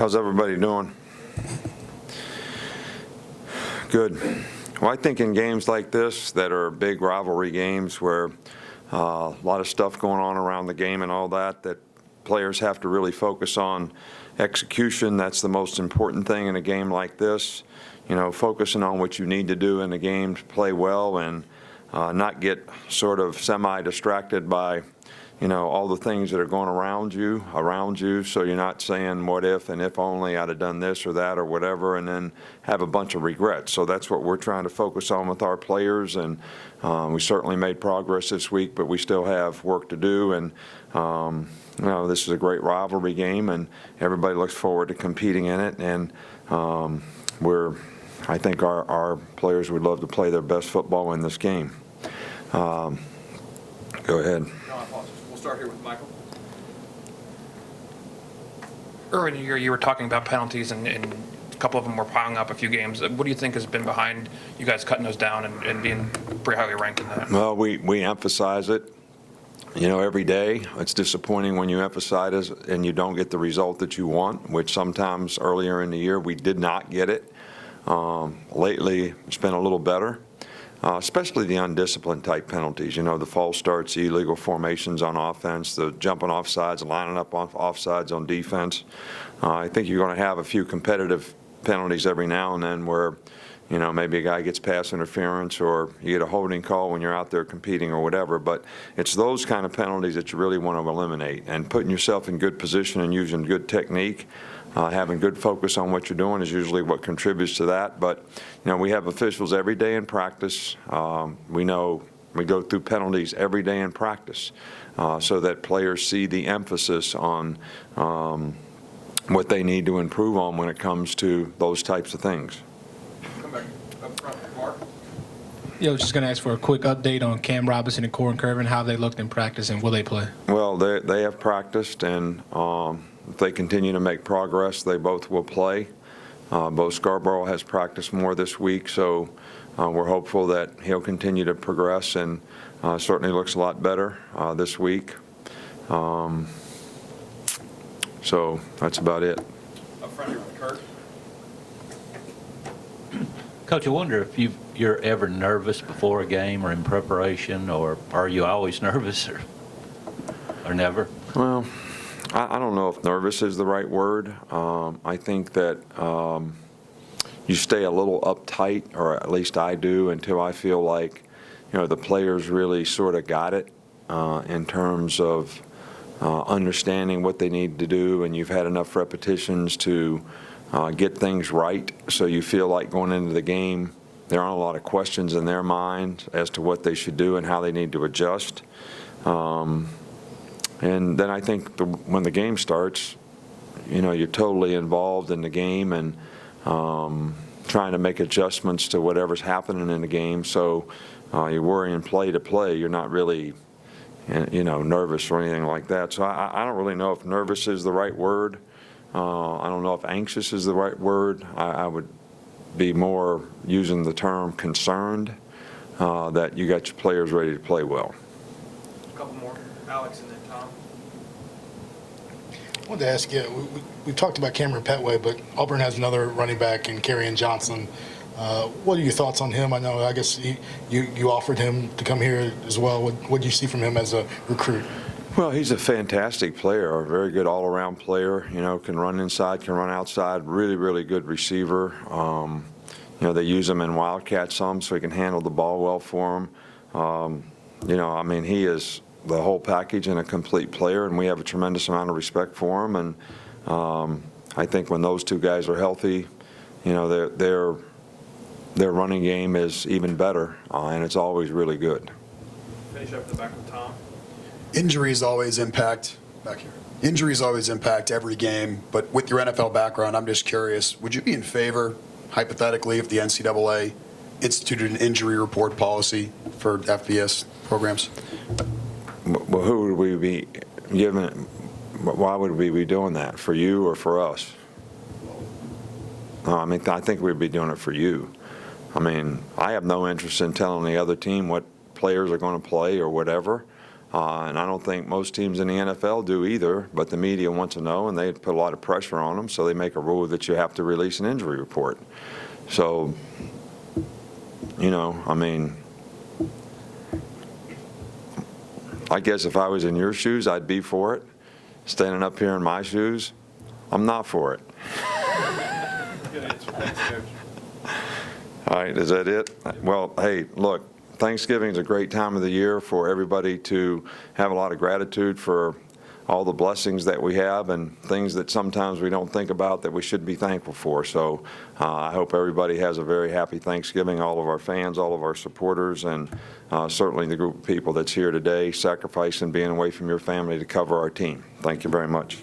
How's everybody doing? Good. Well, I think in games like this that are big rivalry games where a lot of stuff going on around the game and all that, that players have to really focus on execution. That's the most important thing in a game like this. You know, focusing on what you need to do in the game to play well and not get sort of semi-distracted by, you know, all the things that are going around you, so you're not saying what if and if only I'd have done this or that or whatever, and then have a bunch of regrets. So that's what we're trying to focus on with our players, and we certainly made progress this week, but we still have work to do, and you know, this is a great rivalry game, and everybody looks forward to competing in it, and I think our players would love to play their best football in this game. Go ahead. Start here with Michael. Earlier in the year, you were talking about penalties, and a couple of them were piling up a few games. What do you think has been behind you guys cutting those down and being pretty highly ranked in that? Well, we emphasize it, you know, every day. It's disappointing when you emphasize it and you don't get the result that you want, which sometimes earlier in the year we did not get it. Lately, it's been a little better. Especially the undisciplined type penalties, you know, the false starts, the illegal formations on offense, the jumping off sides, lining up on offsides on defense. I think you're going to have a few competitive penalties every now and then where, you know, maybe a guy gets pass interference or you get a holding call when you're out there competing or whatever. But it's those kind of penalties that you really want to eliminate, and putting yourself in good position and using good technique. Having good focus on what you're doing is usually what contributes to that. But, you know, we have officials every day in practice. We know we go through penalties every day in practice so that players see the emphasis on what they need to improve on when it comes to those types of things. Come back up front, Mark. Yeah, I was just going to ask for a quick update on Cam Robinson and Corin Curvin, how they looked in practice, and will they play? Well, they have practiced, and if they continue to make progress, they both will play. Bo Scarborough has practiced more this week, so we're hopeful that he'll continue to progress, and certainly looks a lot better this week. So that's about it. Up front here with Kurt. Coach, I wonder if you're ever nervous before a game or in preparation, or are you always nervous or never? Well, I don't know if nervous is the right word. I think that you stay a little uptight, or at least I do, until I feel like, you know, the players really sort of got it in terms of understanding what they need to do, and you've had enough repetitions to get things right, so you feel like going into the game there aren't a lot of questions in their mind as to what they should do and how they need to adjust. And then I think when the game starts, you know, you're totally involved in the game and trying to make adjustments to whatever's happening in the game. So you're worrying play to play. You're not really, you know, nervous or anything like that. So I don't really know if nervous is the right word. I don't know if anxious is the right word. I would be more using the term concerned that you got your players ready to play well. A couple more. Alex and then Tom. I wanted to ask you, we've talked about Cameron Petway, but Auburn has another running back in Kerryon Johnson. What are your thoughts on him? I guess you offered him to come here as well. What do you see from him as a recruit? Well, he's a fantastic player, a very good all-around player. You know, can run inside, can run outside. Really, really good receiver. You know, they use him in Wildcat some, so he can handle the ball well for him. You know, I mean, he is the whole package and a complete player, and we have a tremendous amount of respect for him. And I think when those two guys are healthy, you know, their running game is even better, and it's always really good. Finish up the back with Tom. Injuries always impact every game, but with your NFL background, I'm just curious, would you be in favor, hypothetically, if the NCAA instituted an injury report policy for FBS programs? Well, who would we be giving it? Why would we be doing that? For you or for us? I mean, I think we'd be doing it for you. I mean, I have no interest in telling the other team what players are going to play or whatever. And I don't think most teams in the NFL do either, but the media wants to know, and they put a lot of pressure on them, so they make a rule that you have to release an injury report. So, I mean, I guess if I was in your shoes, I'd be for it. Standing up here in my shoes, I'm not for it. All right, is that it? Well, hey, look, Thanksgiving is a great time of the year for everybody to have a lot of gratitude for all the blessings that we have and things that sometimes we don't think about that we should be thankful for. So I hope everybody has a very happy Thanksgiving, all of our fans, all of our supporters, and certainly the group of people that's here today sacrificing being away from your family to cover our team. Thank you very much.